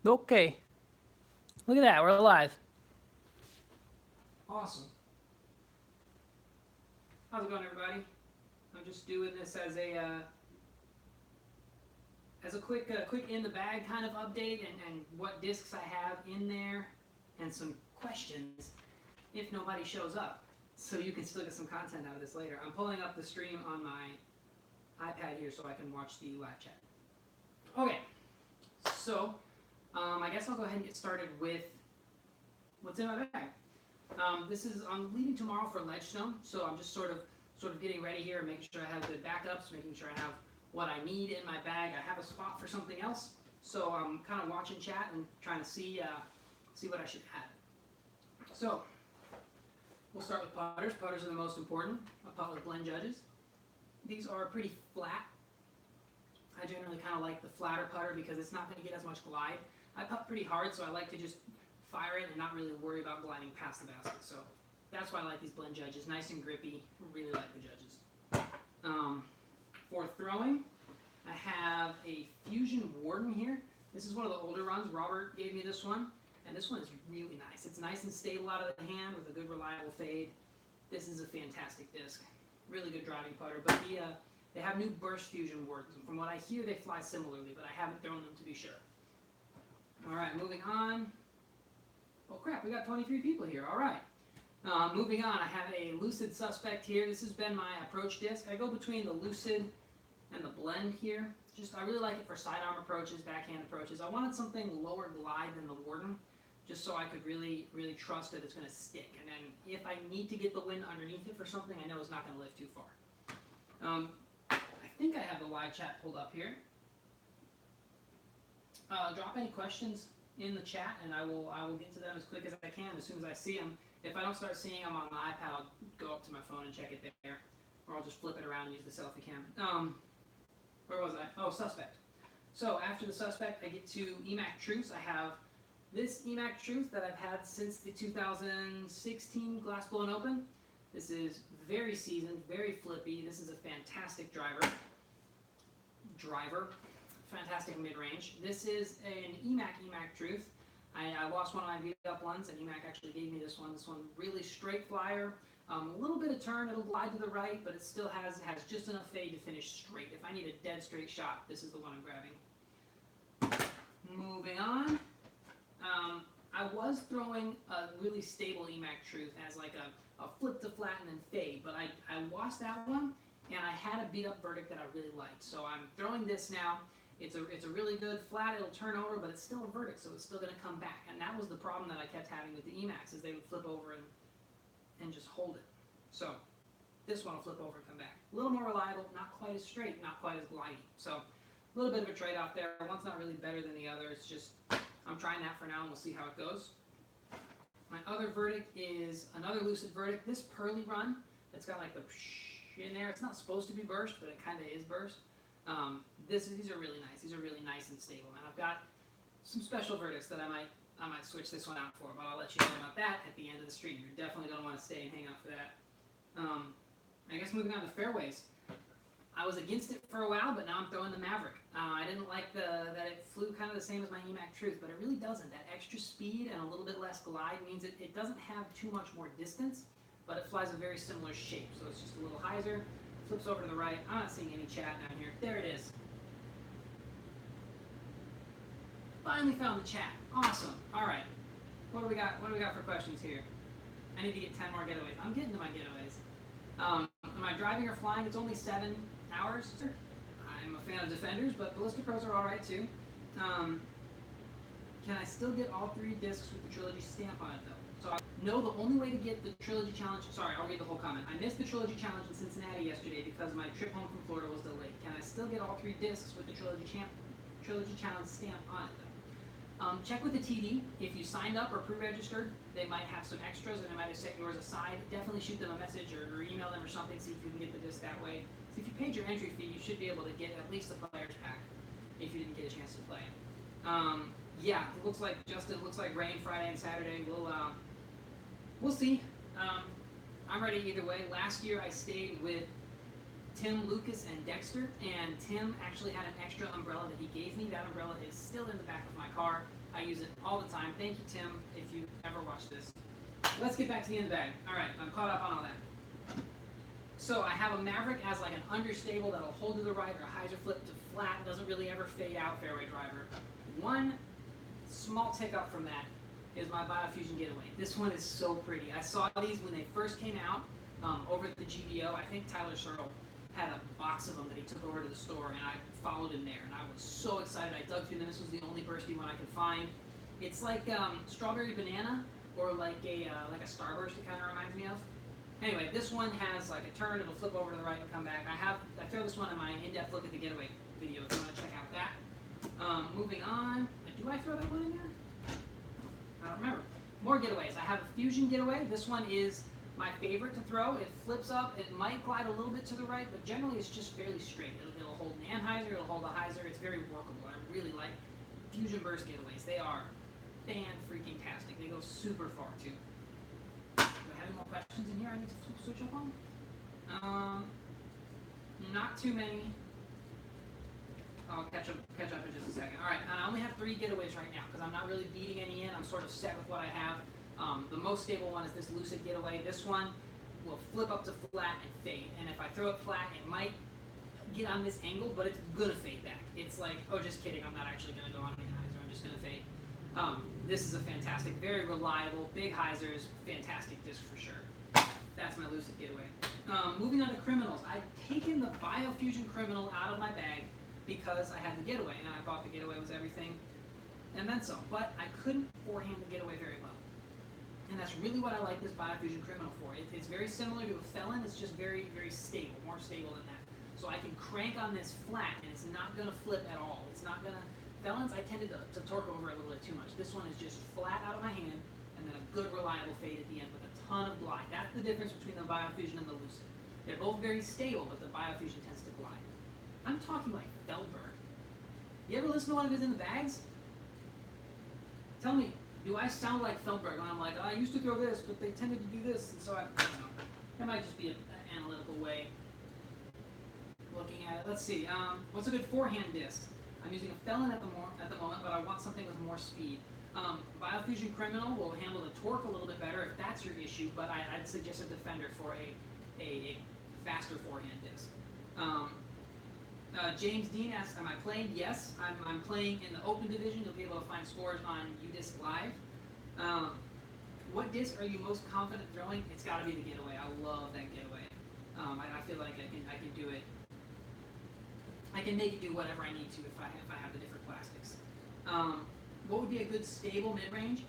Okay. Look at that. We're alive. Awesome. How's it going, everybody? I'm just doing this as a quick in the bag kind of update and what discs I have in there and some questions if nobody shows up, so you can still get some content out of this later. I'm pulling up the stream on my iPad here so I can watch the live chat. Okay, so I guess I'll go ahead and get started with what's in my bag. I'm leaving tomorrow for Ledgestone, so I'm just sort of getting ready here, making sure I have good backups, making sure I have what I need in my bag. I have a spot for something else, so I'm kind of watching chat and trying to see what I should have. So we'll start with putters. Putters are the most important. I putt with blend judges. These are pretty flat. I generally kind of like the flatter putter because it's not going to get as much glide. I putt pretty hard, so I like to just fire it and not really worry about gliding past the basket. So that's why I like these blend judges. Nice and grippy. Really like the judges. For throwing, I have a Fusion Warden here. This is one of the older runs. Robert gave me this one, and this one is really nice. It's nice and stable out of the hand with a good reliable fade. This is a fantastic disc. Really good driving putter. But they have new Burst Fusion Wardens. From what I hear, they fly similarly, but I haven't thrown them to be sure. All right, moving on. Oh crap, we got 23 people here. All right. Moving on, I have a Lucid Suspect here. This has been my approach disc. I go between the Lucid and the Blend here. I really like it for sidearm approaches, backhand approaches. I wanted something lower glide than the Warden, just so I could really trust that it's going to stick. And then if I need to get the wind underneath it for something, I know it's not going to lift too far. I think I have the live chat pulled up here. Drop any questions in the chat, and I will get to them as quick as I can as soon as I see them. If I don't start seeing them on the iPad, I'll go up to my phone and check it there, or I'll just flip it around and use the selfie cam. Where was I? Oh, Suspect. So after the Suspect, I get to EMAC Truths. I have this EMAC Truth that I've had since the 2016 Glass Blown Open. This is very seasoned, very flippy. This is a fantastic driver. Fantastic mid-range. This is an EMAC Truth. I lost one of my beat-up ones, and EMAC actually gave me this one. This one really straight flyer, a little bit of turn. It'll glide to the right, but it still has just enough fade to finish straight. If I need a dead straight shot, this is the one I'm grabbing. Moving on. I was throwing a really stable EMAC Truth as like a flip to flat and then fade, but I lost that one, and I had a beat-up verdict that I really liked. So I'm throwing this now. It's a really good flat. It'll turn over, but it's still a verdict, so it's still going to come back. And that was the problem that I kept having with the EMAX, is they would flip over and just hold it. So this one will flip over and come back. A little more reliable, not quite as straight, not quite as glidey. So a little bit of a trade-off there. One's not really better than the other. It's just I'm trying that for now, and we'll see how it goes. My other verdict is another Lucid verdict. This Pearly run, it's got like the in there. It's not supposed to be burst, but it kind of is burst. These are really nice. These are really nice and stable. And I've got some special verdicts that I might switch this one out for, but I'll let you know about that at the end of the stream. You're definitely going to want to stay and hang out for that. I guess moving on to fairways. I was against it for a while, but now I'm throwing the Maverick. I didn't like that it flew kind of the same as my EMAC Truth, but it really doesn't. That extra speed and a little bit less glide means it doesn't have too much more distance, but it flies a very similar shape. So it's just a little hyzer. Flips over to the right. I'm not seeing any chat down here. There it is. Finally found the chat. Awesome. All right. What do we got? What do we got for questions here? I need to get 10 more getaways. I'm getting to my getaways. Am I driving or flying? It's only 7 hours. I'm a fan of Defenders, but Ballistic Pros are all right too. Can I still get all 3 discs with the Trilogy stamp on it though? So no, the only way to get the Trilogy Challenge, sorry, I'll read the whole comment. I missed the Trilogy Challenge in Cincinnati yesterday because my trip home from Florida was delayed. Can I still get all 3 discs with the Trilogy Challenge stamp on it though? Check with the TD. If you signed up or pre-registered, they might have some extras and they might have set yours aside. Definitely shoot them a message or email them or something, see if you can get the disc that way. So if you paid your entry fee, you should be able to get at least the player's pack if you didn't get a chance to play. Yeah, it looks like Justin, looks like rain Friday and Saturday. We'll see. I'm ready either way. Last year I stayed with Tim, Lucas, and Dexter, and Tim actually had an extra umbrella that he gave me. That umbrella is still in the back of my car. I use it all the time. Thank you, Tim, if you ever watch this. Let's get back to the end of the bag. All right, I'm caught up on all that. So I have a Maverick as like an understable that'll hold to the right, or a hyzer flip to flat, doesn't really ever fade out fairway driver. One small tick up from that is my Biofusion Getaway. This one is so pretty. I saw these when they first came out over at the GBO. I think Tyler Searle had a box of them that he took over to the store, and I followed him there, and I was so excited. I dug through them. This was the only bursty one I could find. It's like strawberry banana, or like a Starburst. It kind of reminds me of. Anyway, this one has like a turn. It'll flip over to the right and come back. I throw this one in my in-depth look at the Getaway video if you want to check out that. Moving on. Do I throw that one in there? I don't remember. More Getaways. I have a Fusion Getaway. This one is my favorite to throw. It flips up. It might glide a little bit to the right, but generally it's just fairly straight. It'll hold an anhyzer. It'll hold a hyzer. It's very workable. I really like Fusion Burst Getaways. They are fan-freaking-tastic. They go super far, too. Do I have any more questions in here I need to switch up on? Not too many. I'll catch up in just a second. All right, and I only have 3 Getaways right now because I'm not really beating any in. I'm sort of set with what I have. The most stable one is this Lucid Getaway. This one will flip up to flat and fade. And if I throw it flat, it might get on this angle, but it's gonna fade back. It's like, oh, just kidding. I'm not actually gonna go on any hyzer. I'm just gonna fade. This is a fantastic, very reliable, big hyzers, fantastic disc for sure. That's my Lucid Getaway. Moving on to criminals. I've taken the Biofusion Criminal out of my bag because I had the Getaway, and I thought the Getaway was everything, and then some. But I couldn't forehand the Getaway very well. And that's really what I like this Biofusion Criminal for. It's very similar to a Felon. It's just very, very stable, more stable than that. So I can crank on this flat, and it's not going to flip at all. It's not going to... Felons, I tended to torque over a little bit too much. This one is just flat out of my hand, and then a good, reliable fade at the end with a ton of glide. That's the difference between the Biofusion and the Lucid. They're both very stable, but the Biofusion tends to glide. I'm talking like Feldberg. You ever listen to one of his in the bags? Tell me, do I sound like Feldberg when I'm like, oh, I used to throw this, but they tended to do this, and so I don't know. That might just be an analytical way of looking at it. Let's see. What's a good forehand disc? I'm using a Felon at the moment, but I want something with more speed. Biofusion Criminal will handle the torque a little bit better if that's your issue, but I'd suggest a Defender for a faster forehand disc. James Dean asks, am I playing? Yes, I'm playing in the Open Division. You'll be able to find scores on UDisc Live. What disc are you most confident throwing? It's got to be the Getaway. I love that Getaway. I feel like I can do it. I can make it do whatever I need to if I have the different plastics. What would be a good stable mid-range?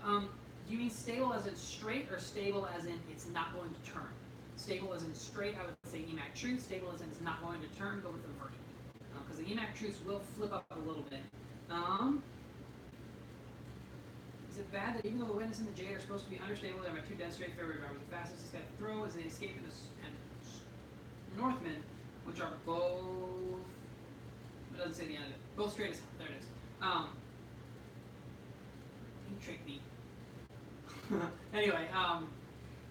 Do you mean stable as in straight, or stable as in it's not going to turn? Stable as in straight, I would say EMAC Truth. Stable as in it's not going to turn, go with the vertical. Because the EMAC Truths will flip up a little bit. Is it bad that even though the Witness and the Jade are supposed to be understable, they're my 2 dead straight fairway drivers? The fastest this guy can throw is the Escape and Northman, which are both... It doesn't say the end of it. Both straight as... There it is. You tricked me. Anyway,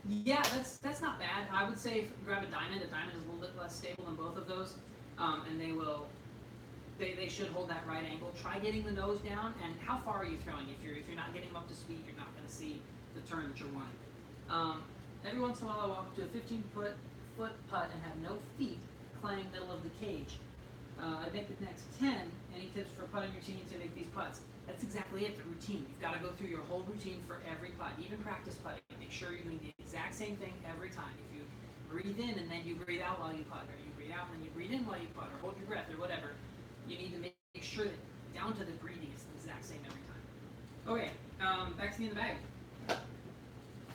yeah, that's not bad. I would say grab a diamond. A diamond is a little bit less stable than both of those, and they should hold that right angle. Try getting the nose down, and how far are you throwing? If you're not getting them up to speed, you're not going to see the turn that you're wanting. Every once in a while, I walk up to a 15-foot putt and have no feet playing middle of the cage. I make the next 10. Any tips for putting routine to make these putts? That's exactly it, the routine. You've got to go through your whole routine for every putt, even practice putting. Make sure you're doing the exact same thing every time. If you breathe in and then you breathe out while you putt, or you breathe out and then you breathe in while you putt, or hold your breath, or whatever, you need to make sure that down to the breathing is the exact same every time. Okay, back to the end of the bag.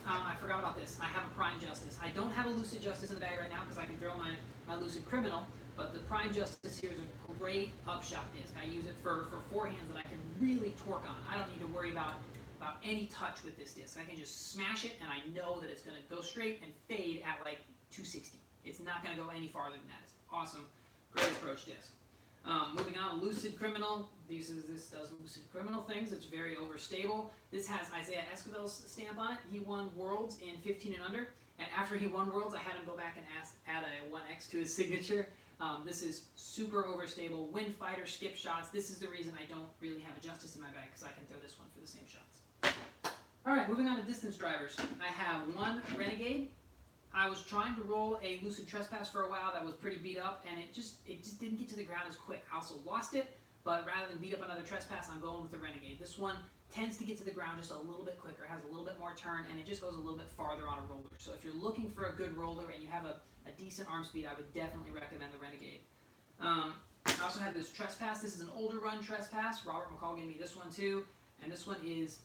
I forgot about this. I have a Prime Justice. I don't have a Lucid Justice in the bag right now because I can throw my Lucid Criminal, but the Prime Justice here is a great upshot disc. I use it for forehands that I can really torque on. I don't need to worry about any touch with this disc. I can just smash it, and I know that it's going to go straight and fade at like 260. It's not going to go any farther than that. It's awesome. Great approach disc. Moving on, Lucid Criminal. This does Lucid Criminal things. It's very overstable. This has Isaiah Esquivel's stamp on it. He won Worlds in 15 and under. And after he won Worlds, I had him go back and add a 1X to his signature. This is super overstable. Wind fighter, skip shots. This is the reason I don't really have a Justice in my bag, because I can throw this right, moving on to distance drivers. I have one Renegade. I was trying to roll a Lucid Trespass for a while that was pretty beat up, and it just didn't get to the ground as quick. I also lost it, but rather than beat up another Trespass, I'm going with the Renegade. This one tends to get to the ground just a little bit quicker, has a little bit more turn, and it just goes a little bit farther on a roller. So if you're looking for a good roller and you have a decent arm speed, I would definitely recommend the Renegade. I also have this Trespass. This is an older run Trespass. Robert McCall gave me this one too, and this one is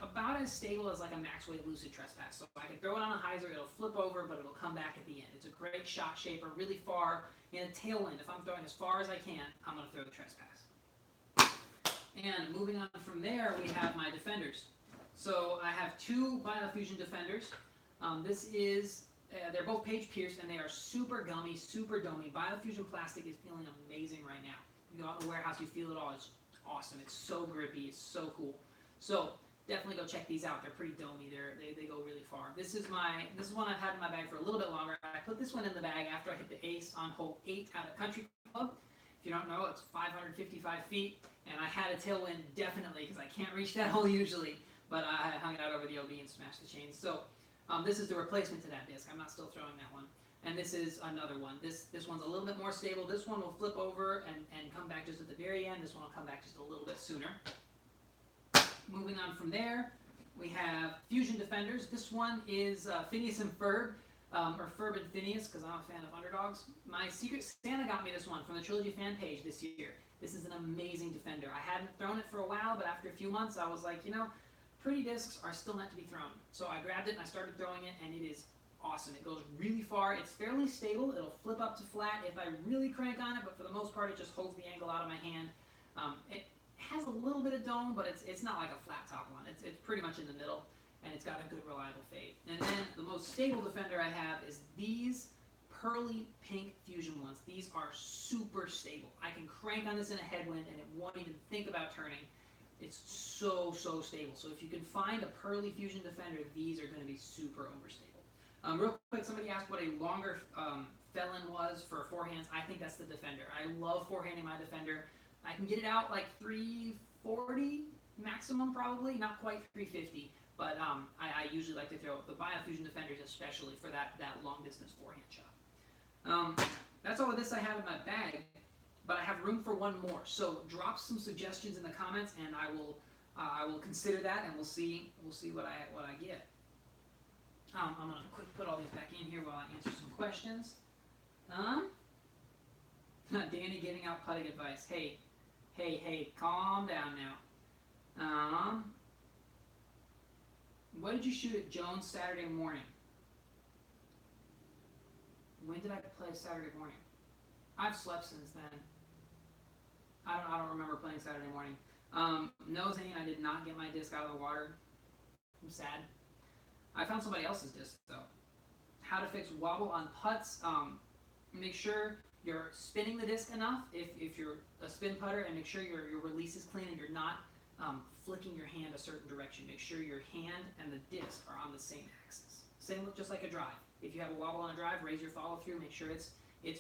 about as stable as like a max weight Lucid Trespass. So I can throw it on a hyzer, it'll flip over, but it'll come back at the end. It's a great shot shaper, really far in a tailwind. If I'm throwing as far as I can, I'm going to throw the Trespass. And moving on from there, we have my defenders. So I have two Biofusion defenders. They're both page pierced, and they are super gummy, super domey. Biofusion plastic is feeling amazing right now. You go out in the warehouse, you feel it all. It's awesome. It's so grippy. It's so cool. So definitely go check these out. They're pretty domey. They go really far. This is one I've had in my bag for a little bit longer. I put this one in the bag after I hit the ace on hole 8 at a country club. If you don't know, it's 555 feet, and I had a tailwind definitely because I can't reach that hole usually, but I hung it out over the OB and smashed the chains. So this is the replacement to that disc. I'm not still throwing that one. And this is another one. This one's a little bit more stable. This one will flip over and come back just at the very end. This one will come back just a little bit sooner. Moving on from there, we have Fusion Defenders. This one is Phineas and Ferb, or Ferb and Phineas, because I'm a fan of underdogs. My Secret Santa got me this one from the Trilogy fan page this year. This is an amazing defender. I hadn't thrown it for a while, but after a few months, I was like, pretty discs are still meant to be thrown. So I grabbed it and I started throwing it, and it is awesome. It goes really far. It's fairly stable. It'll flip up to flat if I really crank on it, but for the most part, it just holds the angle out of my hand. It has a little bit of dome, but it's not like a flat top one. It's pretty much in the middle, and it's got a good reliable fade. And then the most stable defender I have is these pearly pink Fusion ones. These are super stable. I can crank on this in a headwind, and it won't even think about turning. It's so stable. So if you can find a pearly Fusion defender, these are going to be super overstable. Real quick, somebody asked what a longer felon was for forehands. I think that's the defender. I love forehanding my defender. I can get it out like 340 maximum, probably, not quite 350. But I usually like to throw the Biofusion defenders, especially for that long distance forehand shot. That's all of this I have in my bag, but I have room for one more. So drop some suggestions in the comments, and I will consider that, and we'll see what I get. I'm gonna put all these back in here while I answer some questions. Danny giving out putting advice. Hey, calm down now. What did you shoot at Jones Saturday morning? When did I play Saturday morning? I've slept since then. I don't remember playing Saturday morning. No, Zane, I did not get my disc out of the water. I'm sad. I found somebody else's disc though. How to fix wobble on putts. Make sure you're spinning the disc enough if you're a spin putter, and make sure your release is clean and you're not flicking your hand a certain direction. Make sure your hand and the disc are on the same axis. Same with just like a drive. If you have a wobble on a drive, raise your follow through. Make sure it's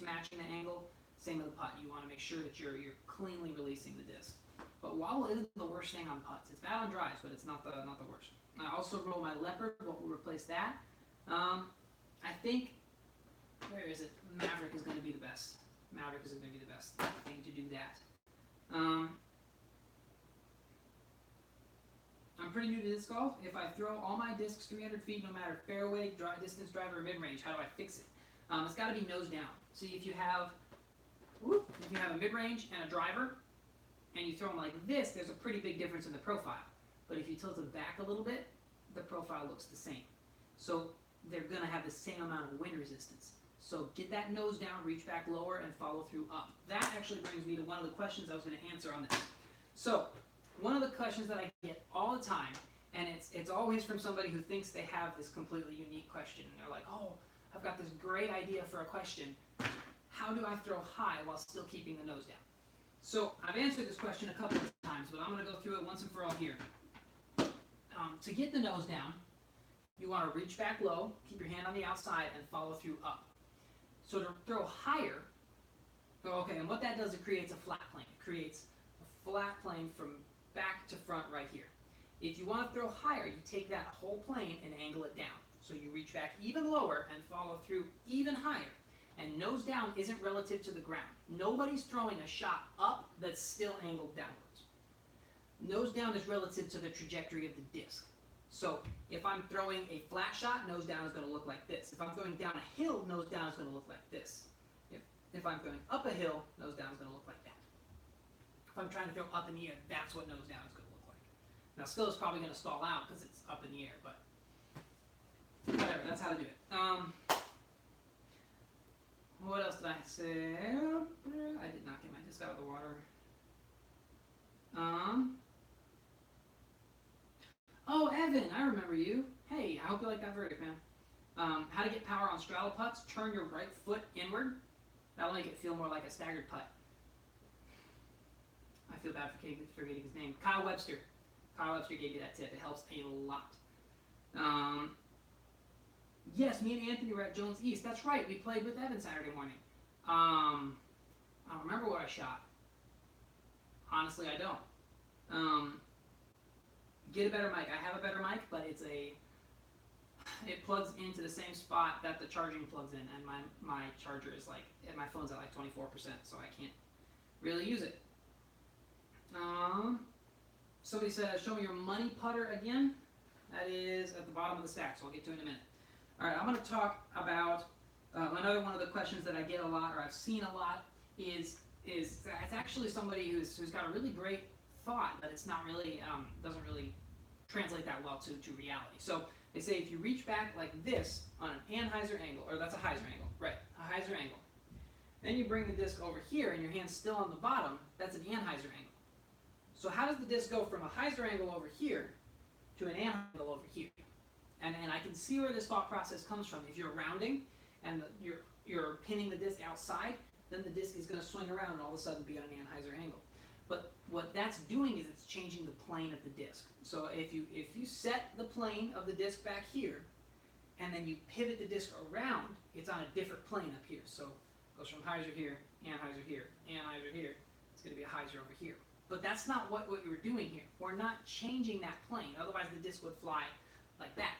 matching the angle. Same with a putt. You want to make sure that you're cleanly releasing the disc. But wobble isn't the worst thing on putts. It's bad on drives, but it's not the worst. I also roll my Leopard. What will replace that? I think, where is it? Maverick is going to be the best. Maverick is going to be the best thing to do that. I'm pretty new to disc golf. If I throw all my discs 300 feet, no matter fairway, distance driver, or mid-range, how do I fix it? It's got to be nose down. See, if you have a mid-range and a driver, and you throw them like this, there's a pretty big difference in the profile. But if you tilt it back a little bit, the profile looks the same. So they're going to have the same amount of wind resistance. So get that nose down, reach back lower, and follow through up. That actually brings me to one of the questions I was going to answer on this. So one of the questions that I get all the time, and it's always from somebody who thinks they have this completely unique question. And they're like, oh, I've got this great idea for a question. How do I throw high while still keeping the nose down? So I've answered this question a couple of times, but I'm going to go through it once and for all here. To get the nose down, you want to reach back low, keep your hand on the outside, and follow through up. So to throw higher, and what that does, it creates a flat plane. It creates a flat plane from back to front right here. If you want to throw higher, you take that whole plane and angle it down. So you reach back even lower and follow through even higher. And nose down isn't relative to the ground. Nobody's throwing a shot up that's still angled downwards. Nose down is relative to the trajectory of the disc. So if I'm throwing a flat shot, nose down is going to look like this. If I'm throwing down a hill, nose down is going to look like this. If I'm throwing up a hill, nose down is going to look like that. If I'm trying to throw up in the air, that's what nose down is going to look like. Now still is probably going to stall out because it's up in the air, but whatever, that's how to do it. What else did I say? I did not get my disc out of the water. Oh, Evan, I remember you. Hey, I hope you like that verdict, man. How to get power on straddle putts. Turn your right foot inward. That'll make it feel more like a staggered putt. I feel bad for forgetting his name. Kyle Webster. Kyle Webster gave you that tip. It helps a lot. Yes, me and Anthony were at Jones East. That's right. We played with Evan Saturday morning. I don't remember what I shot. Honestly, I don't. Get a better mic. I have a better mic, but it plugs into the same spot that the charging plugs in, and my charger is like, my phone's at like 24%, so I can't really use it. Somebody said, show me your money putter again. That is at the bottom of the stack, so I'll get to it in a minute. All right, I'm going to talk about another one of the questions that I get a lot, or I've seen a lot, is it's actually somebody who's got a really great thought, but it's not really, doesn't really translate that well to reality. So they say if you reach back like this on an Anheuser angle, or that's a Heiser angle, right, a Heiser angle, then you bring the disc over here and your hand's still on the bottom, that's an Anheuser angle. So how does the disc go from a Heiser angle over here to an Anheuser angle over here? And I can see where this thought process comes from. If you're rounding and you're pinning the disc outside, then the disc is going to swing around and all of a sudden be on an Anheuser angle. But what that's doing is it's changing the plane of the disc. So if you set the plane of the disc back here, and then you pivot the disc around, it's on a different plane up here. So it goes from Heiser here, Anheuser here, Anheuser here. It's going to be a Heiser over here. But that's not what you were doing here. We're not changing that plane. Otherwise the disc would fly like that.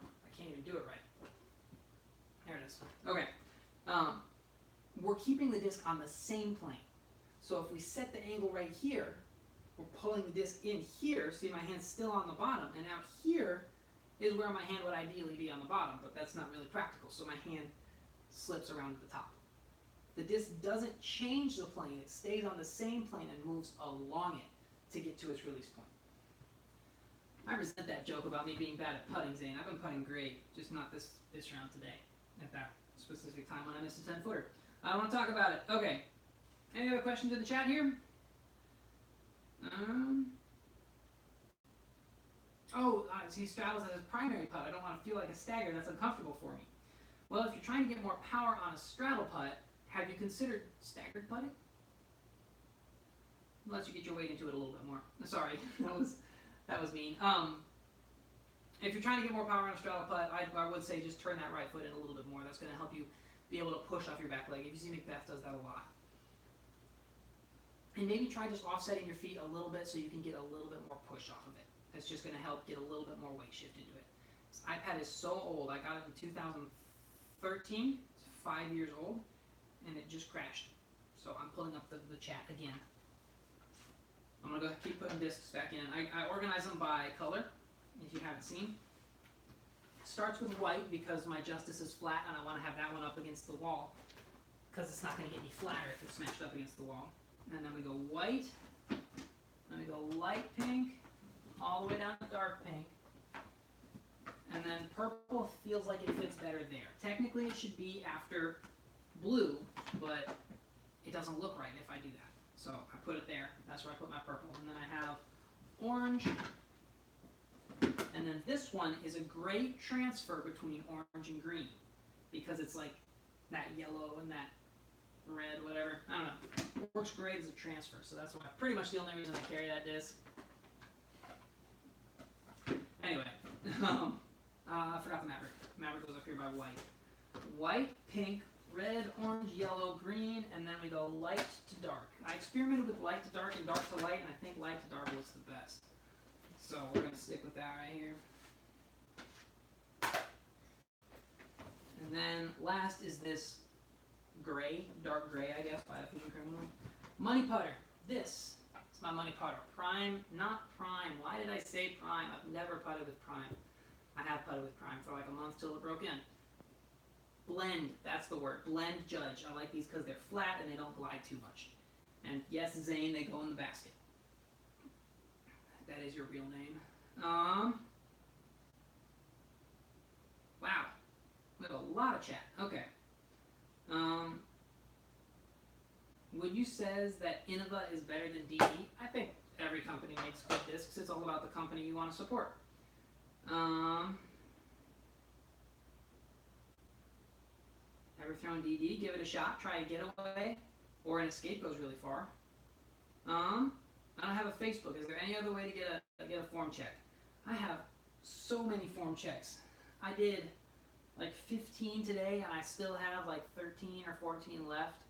I can't even do it right. There it is. Okay. We're keeping the disc on the same plane. So if we set the angle right here, we're pulling the disc in here, see my hand's still on the bottom, and out here is where my hand would ideally be on the bottom, but that's not really practical, so my hand slips around to the top. The disc doesn't change the plane, it stays on the same plane and moves along it to get to its release point. I resent that joke about me being bad at putting, Zane. I've been putting great, just not this round today, at that specific time when I missed a 10-footer. I don't want to talk about it. Okay. Any other questions in the chat here? He straddles as his primary putt. I don't want to feel like a stagger. That's uncomfortable for me. Well, if you're trying to get more power on a straddle putt, have you considered staggered putting? Unless you get your weight into it a little bit more. Sorry, that was mean. If you're trying to get more power on a straddle putt, I would say just turn that right foot in a little bit more. That's going to help you be able to push off your back leg. If you see Macbeth does that a lot. And maybe try just offsetting your feet a little bit so you can get a little bit more push off of it. That's just going to help get a little bit more weight shift into it. This iPad is so old. I got it in 2013. It's 5 years old, and it just crashed. So I'm pulling up the chat again. I'm going to keep putting discs back in. I organize them by color, if you haven't seen. It starts with white because my Justice is flat, and I want to have that one up against the wall because it's not going to get any flatter if it's smashed up against the wall. And then we go white, then we go light pink, all the way down to dark pink. And then purple feels like it fits better there. Technically it should be after blue, but it doesn't look right if I do that. So I put it there, that's where I put my purple. And then I have orange. And then this one is a great transfer between orange and green because it's like that yellow and that red, whatever. I don't know. It works great as a transfer, so that's why pretty much the only reason I carry that disc. Anyway, I forgot the Maverick. Maverick goes up here by white. White, pink, red, orange, yellow, green, and then we go light to dark. I experimented with light to dark and dark to light, and I think light to dark looks the best. So stick with that right here. And then last is this gray, dark gray, I guess, by a Fusion Criminal. Money putter. This is my money putter. Prime, not prime. Why did I say prime? I've never putted with prime. I have putted with prime for like a month till it broke in. Blend, that's the word. Blend Judge. I like these because they're flat and they don't glide too much. And yes, Zane, they go in the basket. That is your real name. Wow. We have a lot of chat. Okay. Would you says that Innova is better than DD? I think every company makes good discs. It's all about the company you want to support. Ever thrown DD? Give it a shot. Try a getaway or an escape goes really far. I don't have a Facebook. Is there any other way to get a form check? I have so many form checks. I did like 15 today, and I still have like 13 or 14 left.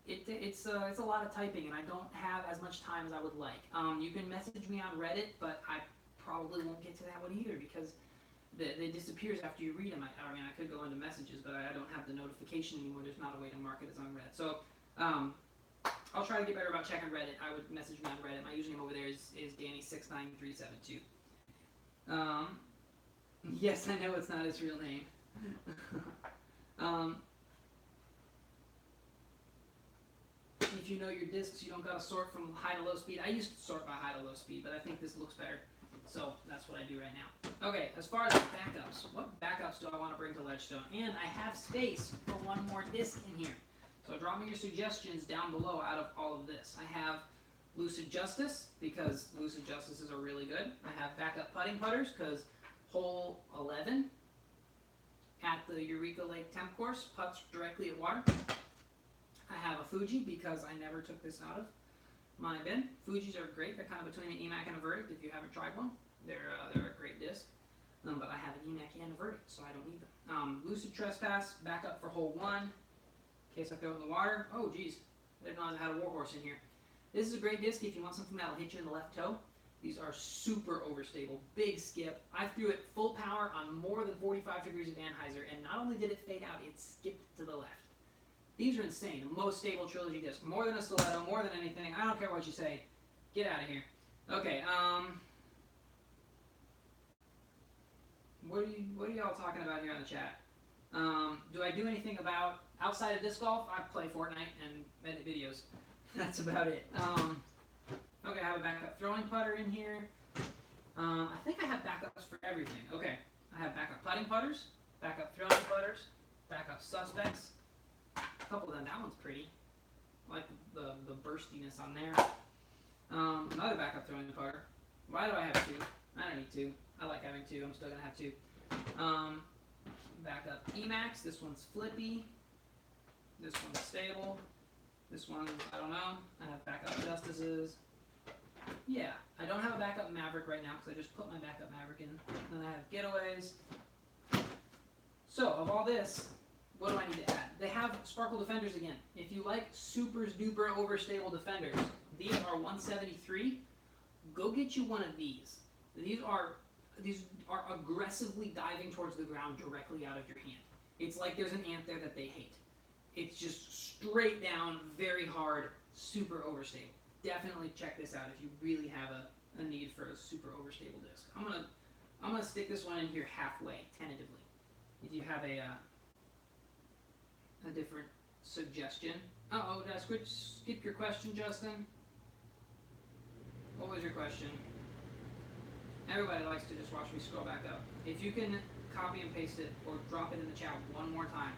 It's a lot of typing, and I don't have as much time as I would like. You can message me on Reddit, but I probably won't get to that one either because it disappears after you read them. I mean, I could go into messages, but I don't have the notification anymore. There's not a way to mark it as unread. So I'll try to get better about checking Reddit. I would message me on Reddit. My username over there is Danny69372. Yes, I know it's not his real name. If you know your discs, you don't gotta sort from high to low speed. I used to sort by high to low speed, but I think this looks better. So that's what I do right now. Okay, as far as backups, what backups do I want to bring to Ledgestone? And I have space for one more disc in here. So drop me your suggestions down below out of all of this. I have Lucid Justice, because Lucid Justices are really good. I have backup putting putters, because hole 11 at the Eureka Lake Temp Course putts directly at water. I have a Fuji, because I never took this out of my bin. Fujis are great. They're kind of between an EMAC and a Verdict if you haven't tried one. They're a great disc. But I have an EMAC and a Verdict, so I don't need them. Lucid Trespass, backup for hole 1, in case I throw it in the water. Oh, geez. I didn't know I had a Warhorse in here. This is a great disc if you want something that'll hit you in the left toe. These are super overstable. Big skip. I threw it full power on more than 45 degrees of Anheuser, and not only did it fade out, it skipped to the left. These are insane. The most stable trilogy disc. More than a stiletto, more than anything. I don't care what you say. Get out of here. Okay, what are y'all talking about here on the chat? Do I do anything about, outside of disc golf, I play Fortnite and edit videos. That's about it. Okay, I have a backup throwing putter in here. I think I have backups for everything. Okay, I have backup putting putters, backup throwing putters, backup suspects. A couple of them. That one's pretty. I like the burstiness on there. Another backup throwing putter. Why do I have 2? I don't need 2. I like having 2. I'm still gonna have 2. Backup Emacs. This one's flippy. This one's stable. This one, I don't know. I have backup Justices. Yeah, I don't have a backup Maverick right now because I just put my backup Maverick in. Then I have Getaways. So, of all this, what do I need to add? They have Sparkle Defenders again. If you like super duper overstable defenders, these are 173. Go get you one of these. These are aggressively diving towards the ground directly out of your hand. It's like there's an ant there that they hate. It's just straight down, very hard, super overstable. Definitely check this out if you really have a need for a super overstable disc. I'm gonna stick this one in here halfway, tentatively. If you have a different suggestion. Uh-oh, did I skip your question, Justin? What was your question? Everybody likes to just watch me scroll back up. If you can copy and paste it or drop it in the chat one more time,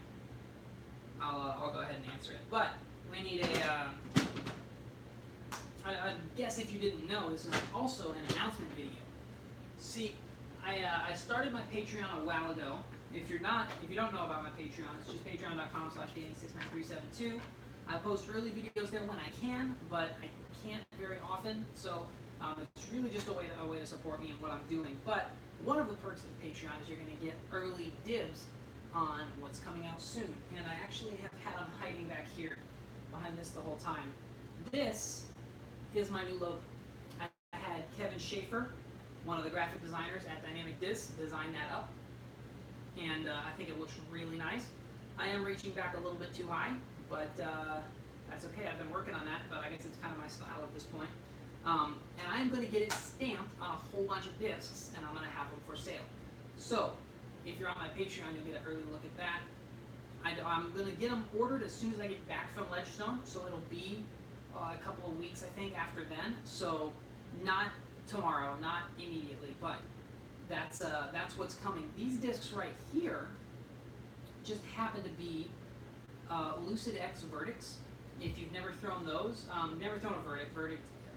I'll go ahead and answer it. But we need I guess if you didn't know, this is also an announcement video. See, I started my Patreon a while ago. If you don't know about my Patreon, it's just patreon.com/Danny69372. I post early videos there when I can, but I can't very often. So it's really just a way to support me and what I'm doing. But one of the perks of Patreon is you're going to get early dibs on what's coming out soon. And I actually have had them hiding back here behind this the whole time. This is my new logo. I had Kevin Schaefer one of the graphic designers at Dynamic Disc designed that up, and I think it looks really nice. I am reaching back a little bit too high, but that's okay. I've been working on that, but I guess it's kind of my style at this point. And I'm going to get it stamped on a whole bunch of discs, and I'm going to have them for sale. So, if you're on my Patreon, you'll get an early look at that. I'm going to get them ordered as soon as I get back from Ledgestone, so it'll be a couple of weeks, I think, after then. So, not tomorrow, not immediately, but that's what's coming. These discs right here just happen to be Lucid X Verdicts. If you've never thrown those, never thrown a Verdict.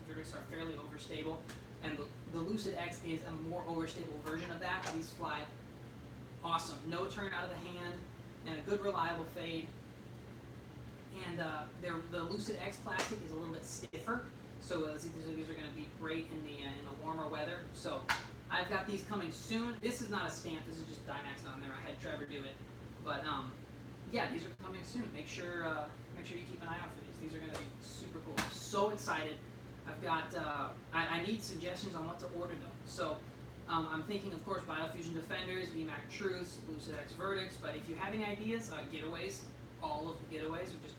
Verdicts are fairly overstable, and the Lucid X is a more overstable version of that. These fly awesome. No turn out of the hand, and a good reliable fade. And the Lucid X plastic is a little bit stiffer, so these are going to be great in the warmer weather. So I've got these coming soon. This is not a stamp. This is just Dymax on there. I had Trevor do it, but yeah, these are coming soon. Make sure you keep an eye out for these. These are going to be super cool. I'm so excited. I've got I need suggestions on what to order though. So I'm thinking, of course, Biofusion Defenders, VMAC Truths, Lucid X Verdicts. But if you have any ideas, Getaways, all of the Getaways are just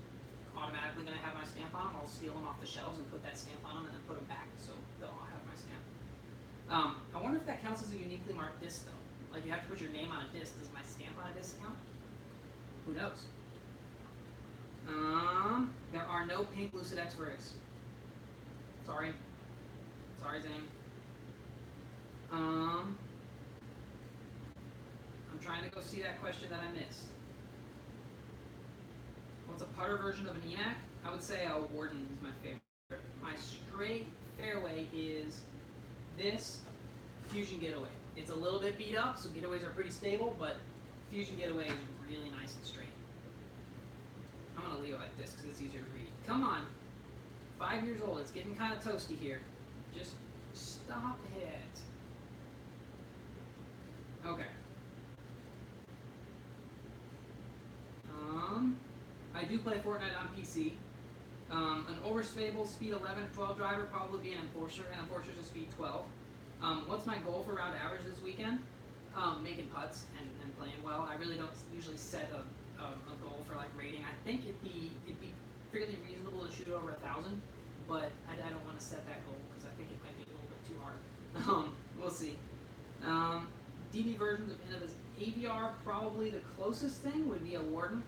automatically going to have my stamp on them. I'll steal them off the shelves and put that stamp on them, and then put them back, so they'll all have my stamp. I wonder if that counts as a uniquely marked disc though. Like, you have to put your name on a disc. Does my stamp on a disc count? Who knows? There are no pink Lucid X Verdicts. Sorry, Zane. I'm trying to go see that question that I missed. What's a putter version of an EMAC? I would say a Warden is my favorite. My straight fairway is this Fusion Getaway. It's a little bit beat up, so Getaways are pretty stable, but Fusion Getaway is really nice and straight. I'm going to Leo at this because it's easier to read. Come on. 5 years old. It's getting kind of toasty here. Just stop it. Okay. I do play Fortnite on PC. An Overstable speed 11 12 driver probably be an Enforcer, and Enforcer's a speed 12. What's my goal for round average this weekend? Making putts and playing well. I really don't usually set a goal for like rating. I think it'd be fairly reasonable to shoot over 1,000, but I don't want to set that goal because I think it might be a little bit too hard. We'll see. DD versions of Innova's AVR, probably the closest thing would be a Warden.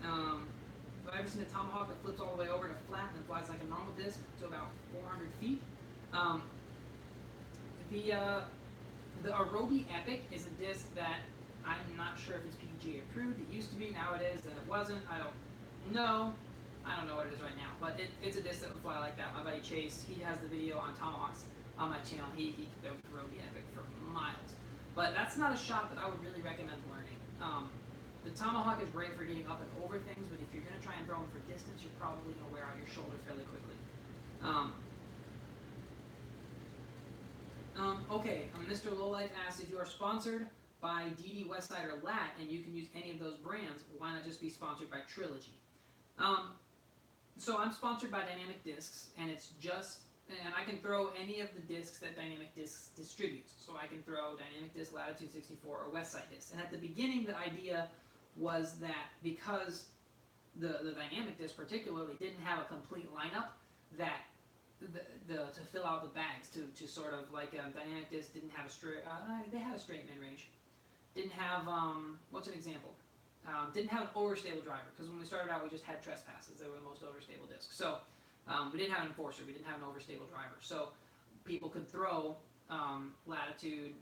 But I've ever seen a Tomahawk that flips all the way over to flat and flies like a normal disc to about 400 feet. The Arobi Epic is a disc that I'm not sure if it's PPGA approved. It used to be, now it is, then it wasn't. I don't know. I don't know what it is right now, but it's a disc that would fly like that. My buddy Chase, he has the video on Tomahawks on my channel. He built the Arobi Epic for miles. But that's not a shot that I would really recommend learning. The Tomahawk is great for getting up and over things, but if you're going to try and throw them for distance, you're probably going to wear out your shoulder fairly quickly. Okay, Mr. Lowlife asks, if you are sponsored by DD, Westside, or Lat, and you can use any of those brands, why not just be sponsored by Trilogy? So I'm sponsored by Dynamic Discs, and it's just, and I can throw any of the discs that Dynamic Discs distributes. So I can throw Dynamic Disc Latitude 64 or Westside discs. And at the beginning, the idea was that because the Dynamic Disc particularly didn't have a complete lineup, that to fill out the bags, to sort of like Dynamic Disc didn't have a straight, they had a straight mid-range. Didn't have, what's an example? Didn't have an overstable driver, because when we started out we just had Trespasses. They were the most overstable discs. So we didn't have an Enforcer, we didn't have an overstable driver. So people could throw Latitude,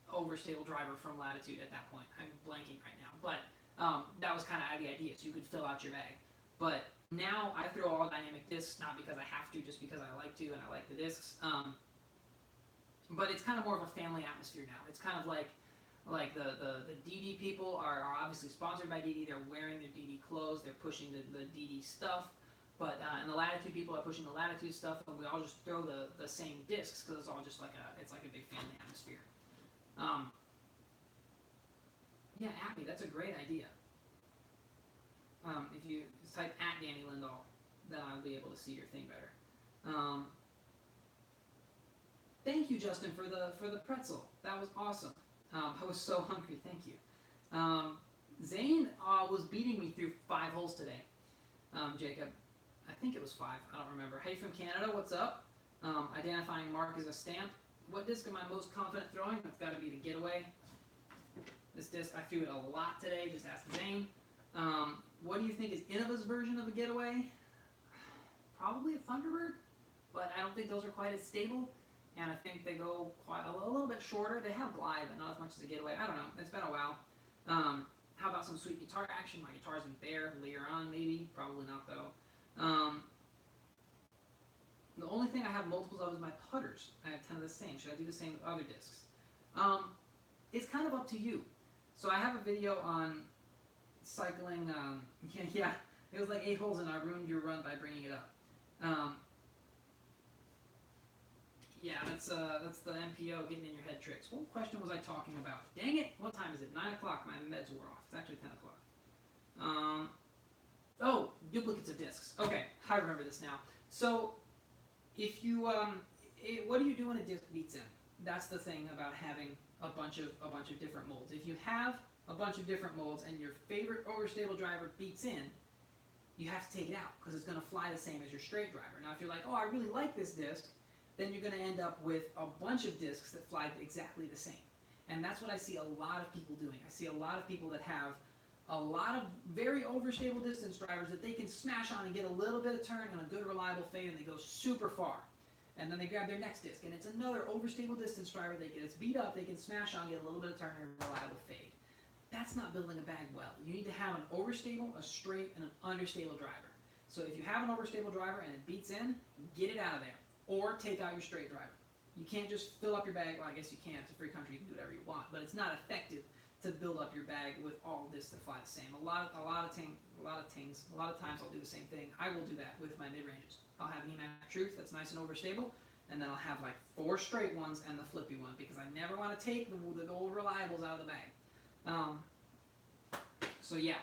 overstable driver from Latitude at that point. I'm blanking right now. But that was kind of the idea, so you could fill out your bag. But now I throw all Dynamic Discs, not because I have to, just because I like to and I like the discs. But it's kind of more of a family atmosphere now. It's kind of like the DD people are obviously sponsored by DD. They're wearing their DD clothes. They're pushing the DD stuff. But and the Latitude people are pushing the Latitude stuff, and we all just throw the same discs because it's all just like it's like a big family atmosphere. Yeah, Appy, that's a great idea. If you type at Danny Lindahl, then I'll be able to see your thing better. Thank you, Justin, for the pretzel. That was awesome. I was so hungry. Thank you. Zane was beating me through 5 holes today. Jacob, I think it was 5. I don't remember. Hey from Canada, what's up? Identifying Mark as a stamp. What disc am I most confident throwing? That's got to be the Getaway. This disc, I threw it a lot today. Just ask Zane. What do you think is Innova's version of a Getaway? Probably a Thunderbird, but I don't think those are quite as stable. And I think they go quite a little bit shorter. They have glide, but not as much as a Getaway. I don't know. It's been a while. How about some sweet guitar action? My guitar isn't there. Later on, maybe. Probably not, though. The only thing I have multiples of is my putters. I have 10 of the same. Should I do the same with other discs? It's kind of up to you. So I have a video on cycling. Yeah, it was like 8 holes and I ruined your run by bringing it up. Yeah, that's the MPO getting in your head tricks. What question was I talking about? Dang it! What time is it? 9 o'clock. My meds wore off. It's actually 10 o'clock. Oh, duplicates of discs. Okay, I remember this now. So, if you what do you do when a disc beats in? That's the thing about having a bunch of different molds. If you have a bunch of different molds and your favorite overstable driver beats in, you have to take it out because it's going to fly the same as your straight driver. Now, if you're like, oh, I really like this disc, then you're going to end up with a bunch of discs that fly exactly the same. And that's what I see a lot of people doing. I see a lot of people that have a lot of very overstable distance drivers that they can smash on and get a little bit of turn and a good reliable fade, and they go super far. And then they grab their next disc, and it's another overstable distance driver. They get it beat up, they can smash on, get a little bit of turn and a reliable fade. That's not building a bag well. You need to have an overstable, a straight, and an understable driver. So if you have an overstable driver and it beats in, get it out of there. Or take out your straight driver. You can't just fill up your bag. Well, I guess you can. It's a free country. You can do whatever you want. But it's not effective to build up your bag with all discs that fly the same. A lot of times I'll do the same thing. I will do that with my mid-ranges. I'll have an EMAC Truth that's nice and overstable, and then I'll have like 4 straight ones and the flippy one because I never want to take the old reliables out of the bag. So yeah.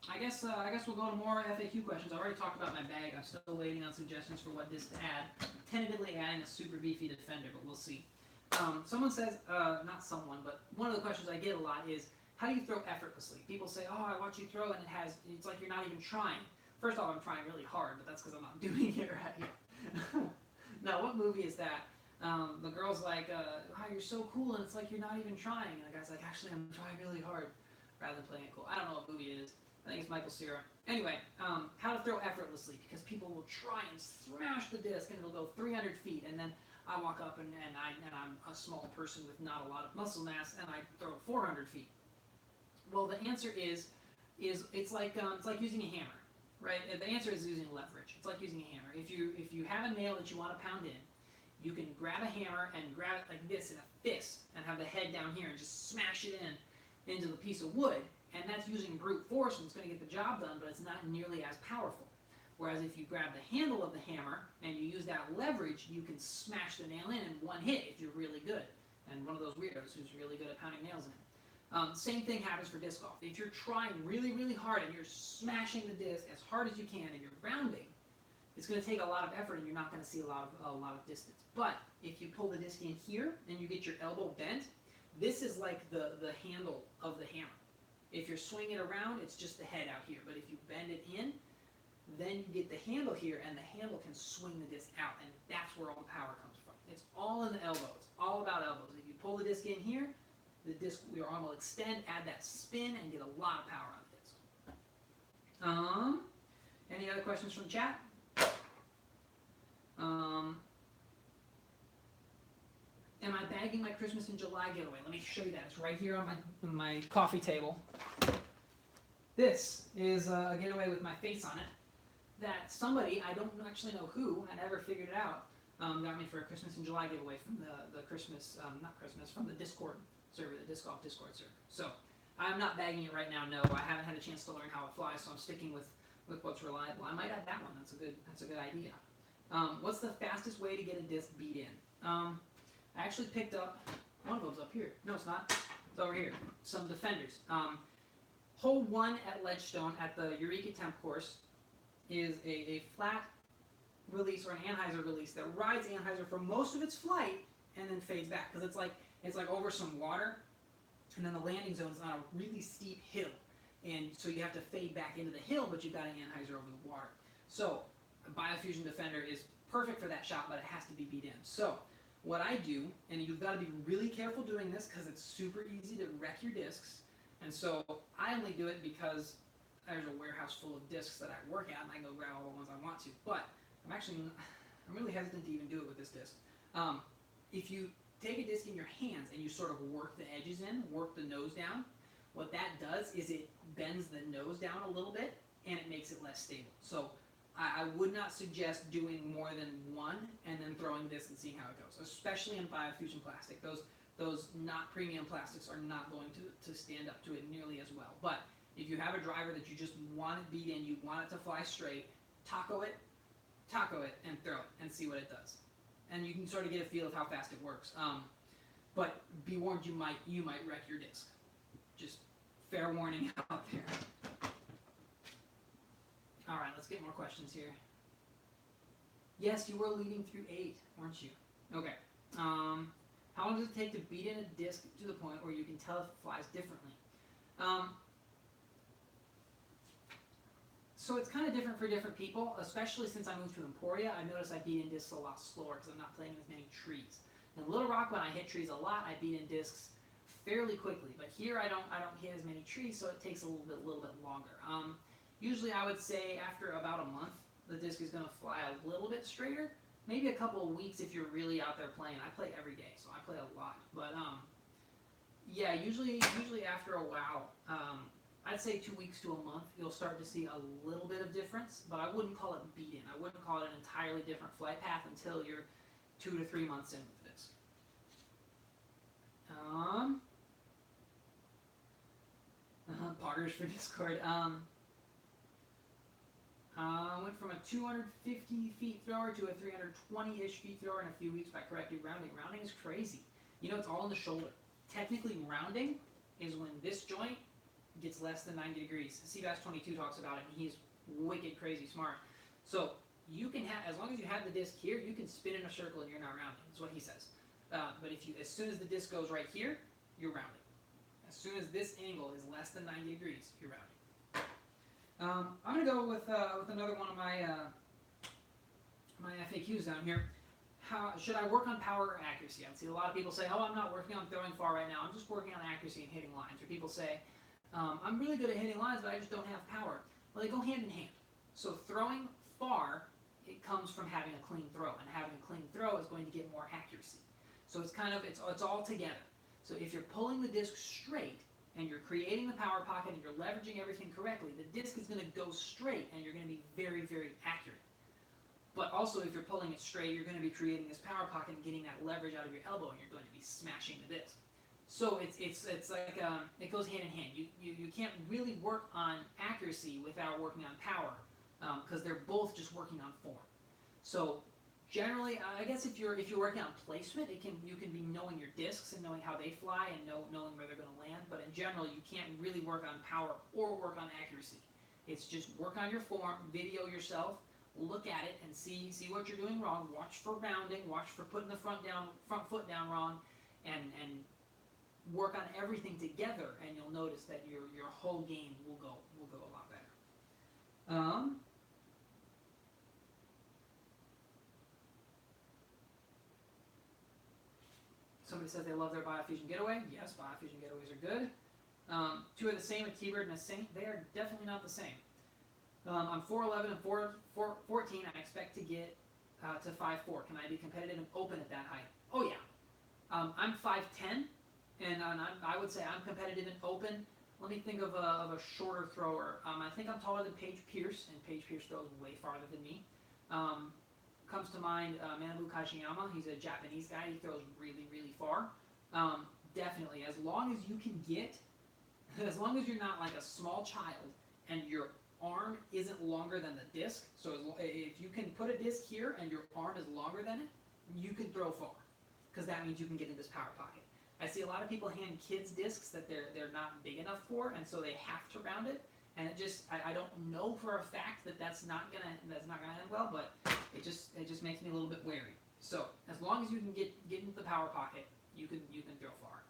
I guess we'll go to more FAQ questions. I already talked about my bag. I'm still waiting on suggestions for what disc to add. Tentatively adding a super beefy Defender, but we'll see. Someone says, not someone, but one of the questions I get a lot is, how do you throw effortlessly? People say, oh, I watch you throw and it's like you're not even trying. First off, I'm trying really hard, but that's because I'm not doing it right. Now, what movie is that? The girl's like, oh, you're so cool, and it's like you're not even trying. And the guy's like, actually, I'm trying really hard, rather than playing it cool. I don't know what movie it is. I think it's Michael Cera. Anyway, how to throw effortlessly, because people will try and smash the disc and it'll go 300 feet, and then I walk up and I'm a small person with not a lot of muscle mass, and I throw 400 feet. Well, the answer is it's like using a hammer, right? The answer is using leverage. It's like using a hammer. If you have a nail that you want to pound in, you can grab a hammer and grab it like this in a fist and have the head down here and just smash it into the piece of wood. And that's using brute force, and it's going to get the job done, but it's not nearly as powerful. Whereas if you grab the handle of the hammer and you use that leverage, you can smash the nail in one hit if you're really good. And one of those weirdos who's really good at pounding nails in. Same thing happens for disc golf. If you're trying really, really hard and you're smashing the disc as hard as you can and you're rounding, it's going to take a lot of effort and you're not going to see a lot of distance. But if you pull the disc in here and you get your elbow bent, this is like the handle of the hammer. If you're swinging it around, it's just the head out here. But if you bend it in, then you get the handle here, and the handle can swing the disc out, and that's where all the power comes from. It's all in the elbow. It's all about elbows. If you pull the disc in here, your arm will extend, add that spin, and get a lot of power on the disc. Any other questions from chat? Am I bagging my Christmas in July getaway? Let me show you that. It's right here on my coffee table. This is a getaway with my face on it that somebody, I don't actually know who, I never figured it out, got me for a Christmas in July giveaway from from the Discord server, the Disc Golf Discord server. So I'm not bagging it right now, no. I haven't had a chance to learn how it flies, so I'm sticking with what's reliable. I might add that one. That's a good idea. What's the fastest way to get a disc beat in? I actually picked up, one of them's up here. No, it's not. It's over here. Some Defenders. Hole 1 at Ledgestone at the Eureka Temp course is a flat release or an anhyzer release that rides anhyzer for most of its flight and then fades back because it's like over some water, and then the landing zone is on a really steep hill, and so you have to fade back into the hill, but you've got an anhyzer over the water. So a Biofusion Defender is perfect for that shot, but it has to be beat in. So what I do, and you've got to be really careful doing this because it's super easy to wreck your discs, and so I only do it because there's a warehouse full of discs that I work at, and I can go grab all the ones I want to. But I'm really hesitant to even do it with this disc. If you take a disc in your hands and you sort of work the edges in, work the nose down, what that does is it bends the nose down a little bit and it makes it less stable. So I would not suggest doing more than one and then throwing this and seeing how it goes, especially in Biofusion plastic. Those not premium plastics are not going to stand up to it nearly as well. But if you have a driver that you just want it beat in, you want it to fly straight, taco it, and throw it, and see what it does. And you can sort of get a feel of how fast it works. But be warned, you might wreck your disc. Just fair warning out there. All right, let's get more questions here. Yes, you were leading through 8, weren't you? Okay. How long does it take to beat in a disc to the point where you can tell if it flies differently? So it's kind of different for different people, especially since I moved to Emporia. I noticed I beat in discs a lot slower because I'm not playing as many trees. In Little Rock, when I hit trees a lot, I beat in discs fairly quickly. But here, I don't hit as many trees, so it takes a little bit longer. Usually, I would say after about a month, the disc is going to fly a little bit straighter. Maybe a couple of weeks if you're really out there playing. I play every day, so I play a lot. But yeah, usually after a while. I'd say 2 weeks to a month, you'll start to see a little bit of difference, but I wouldn't call it beat-in. I wouldn't call it an entirely different flight path until you're 2 to 3 months in with this. Poggers for Discord. Went from a 250 feet thrower to a 320-ish feet thrower in a few weeks by corrective rounding. Rounding is crazy. You know, it's all in the shoulder. Technically, rounding is when this joint gets less than 90 degrees. Seabass22 talks about it, and he's wicked crazy smart. So you can have, as long as you have the disc here, you can spin in a circle and you're not rounding. That's what he says. But as soon as the disc goes right here, you're rounding. As soon as this angle is less than 90 degrees, you're rounding. I'm going to go with another one of my my FAQs down here. How should I work on power or accuracy? I see a lot of people say, "Oh, I'm not working on throwing far right now. I'm just working on accuracy and hitting lines." Or people say, I'm really good at hitting lines, but I just don't have power. Well, they go hand in hand. So throwing far, it comes from having a clean throw, and having a clean throw is going to get more accuracy. So it's all together. So if you're pulling the disc straight and you're creating the power pocket and you're leveraging everything correctly, the disc is going to go straight and you're going to be very, very accurate. But also, if you're pulling it straight, you're going to be creating this power pocket and getting that leverage out of your elbow, and you're going to be smashing the disc. So it's like it goes hand in hand. You can't really work on accuracy without working on power, because they're both just working on form. So generally, I guess if you're working on placement, you can be knowing your discs and knowing how they fly and knowing where they're going to land. But in general, you can't really work on power or work on accuracy. It's just work on your form, video yourself, look at it, and see what you're doing wrong. Watch for rounding. Watch for putting the front foot down wrong, and work on everything together, and you'll notice that your whole game will go a lot better. Somebody says they love their Biofusion Getaway. Yes, Biofusion Getaways are good. 2 are the same, a T-Bird and a Saint. They are definitely not the same. On 411 and 414, I expect to get to 5'4". Can I be competitive and open at that height? Oh yeah. I'm 5'10". And I would say I'm competitive and open. Let me think of a shorter thrower. I think I'm taller than Paige Pierce, and Paige Pierce throws way farther than me. Comes to mind Manabu Kashiyama. He's a Japanese guy. He throws really, really far. Definitely, as long as you can get, as long as you're not like a small child and your arm isn't longer than the disc. So if you can put a disc here and your arm is longer than it, you can throw far, because that means you can get in this power pocket. I see a lot of people hand kids discs that they're not big enough for, and so they have to round it. And it just, I don't know for a fact that that's not gonna end well, but it just makes me a little bit wary. So as long as you can get into the power pocket, you can throw far.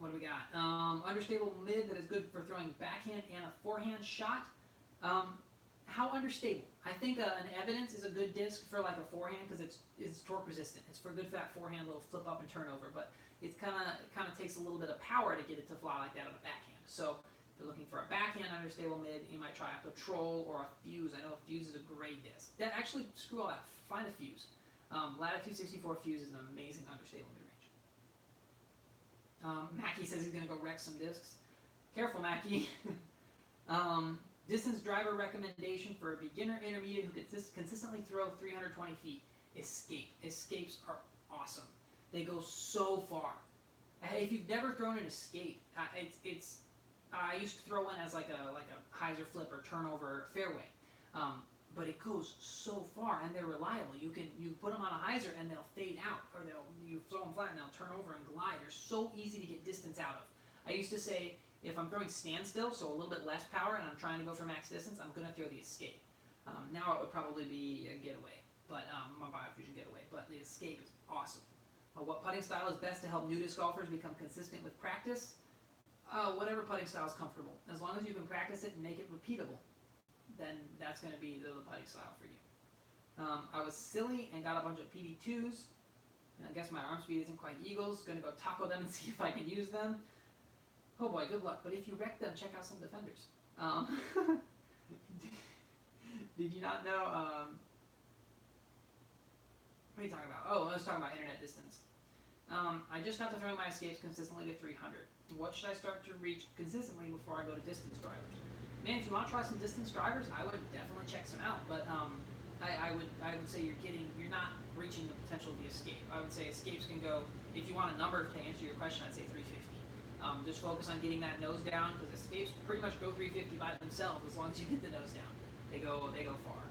What do we got? Understable mid that is good for throwing backhand and a forehand shot. How understable? I think an Evidence is a good disc for like a forehand because it's torque resistant. It's for good for that forehand little flip up and turnover, but it kind of takes a little bit of power to get it to fly like that on the backhand. So if you're looking for a backhand understable mid, you might try a Patrol or a Fuse. I know a Fuse is a great disc. That actually, screw all that. Find a Fuse. Latitude 64 Fuse is an amazing understable mid range. Mackie says he's gonna go wreck some discs. Careful, Mackie. Distance driver recommendation for a beginner intermediate who can consistently throw 320 feet. Escape. Escapes are awesome. They go so far. If you've never thrown an Escape, it's I used to throw one as like a hyzer flip or turnover fairway, but it goes so far and they're reliable. You put them on a hyzer and they'll fade out, or you throw them flat and they'll turn over and glide. They're so easy to get distance out of. I used to say, if I'm throwing standstill, so a little bit less power, and I'm trying to go for max distance, I'm going to throw the Escape. Now it would probably be a Getaway, but my Biofusion Getaway. But the Escape is awesome. What putting style is best to help new disc golfers become consistent with practice? Whatever putting style is comfortable. As long as you can practice it and make it repeatable, then that's going to be the putting style for you. I was silly and got a bunch of PD2s. And I guess my arm speed isn't quite Eagles. Going to go taco them and see if I can use them. Oh boy, good luck. But if you wreck them, check out some Defenders. Did you not know? What are you talking about? Oh, I was talking about internet distance. I just got to throwing my Escapes consistently to 300. What should I start to reach consistently before I go to distance drivers? Man, if you want to try some distance drivers, I would definitely check some out. But I would say you're not reaching the potential of the Escape. I would say Escapes can go, if you want a number to answer your question, I'd say 350. Just focus on getting that nose down, because Escapes pretty much go 350 by themselves as long as you get the nose down. They go far.